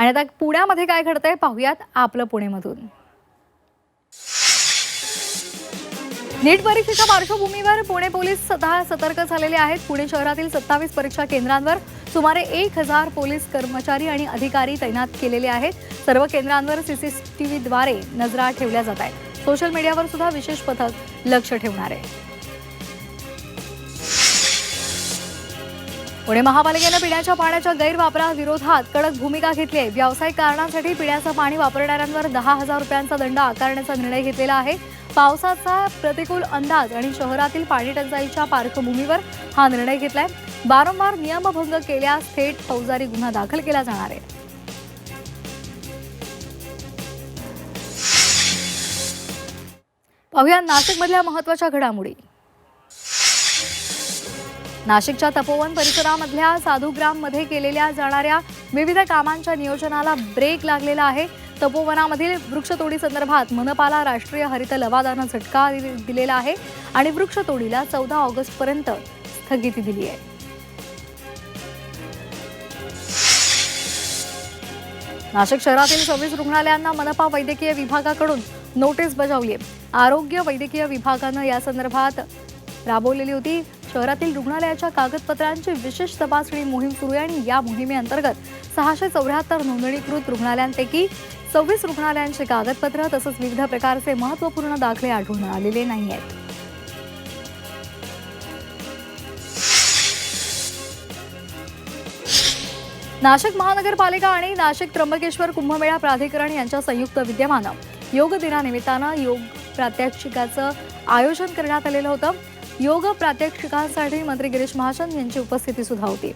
आणि आता पुण्यामध्ये काय घडतंय पाहूयात आपलं पुणेमधून। नीट परीक्षेच्या पार्श्वभूमीवर पुणे पोलीस स्वतः सतर्क झालेले आहेत। पुणे शहरातील 27 परीक्षा केंद्रांवर सुमारे 1000 पोलीस कर्मचारी आणि अधिकारी तैनात केलेले आहेत। सर्व केंद्रांवर सीसीटीव्हीद्वारे नजरा ठेवल्या जात आहेत। सोशल मीडियावर सुद्धा विशेष पथक लक्ष ठेवणार आहे। पुणे महापालिकेने पिण्याच्या पाण्याच्या गैरवापराविरोधात कडक भूमिका घेतली आहे। व्यावसायिक कारणांसाठी पिण्याचं पाणी वापरणाऱ्यांवर 10,000 रुपयांचा दंड आकारण्याचा निर्णय घेतलेला आहे। पावसाचा प्रतिकूल अंदाज आणि शहरातील पाणी टंचाईच्या पार्श्वभूमीवर हा निर्णय घेतलाय। वारंवार नियमभंग केल्यास थेट फौजदारी गुन्हा दाखल केला जाणार आहे। पाहूया नाशिकमधल्या महत्त्वाच्या घडामोडी। नाशिकच्या तपोवन परिसरामधल्या साधुग्राममध्ये केलेल्या जाणाऱ्या विविध कामांच्या नियोजनाला ब्रेक लागलेला आहे। तपोवनामधील वृक्षतोडी संदर्भात मनपाला राष्ट्रीय हरित लवादानं झटका दिलेला आहे आणि वृक्षतोडीला 14 ऑगस्टपर्यंत स्थगिती दिली आहे। नाशिक शहरातील 26 रुग्णालयांना मनपा वैद्यकीय विभागाकडून नोटीस बजावली आहे। आरोग्य वैद्यकीय विभागानं या संदर्भात राबवलेली होती। शहरातील रुग्णालयाच्या कागदपत्रांची विशेष तपासणी मोहीम सुरू आहे आणि या मोहिमेअंतर्गत 674 नोंदणीकृत रुग्णालयांपैकी 26 रुग्णालयांची कागदपत्र तसंच विविध प्रकारचे महत्त्वपूर्ण दाखले आढळून आलेले नाही आहेत। नाशिक महानगरपालिका आणि नाशिक त्र्यंबकेश्वर कुंभमेळा प्राधिकरण यांच्या संयुक्त विद्यमानं योग दिनानिमित्तानं योग प्रात्यक्षिकाचं आयोजन करण्यात आलेलं होतं। योग प्रात्यक्षिकांसाठी मंत्री गिरीश महाजन यांची उपस्थिती सुद्धा होती।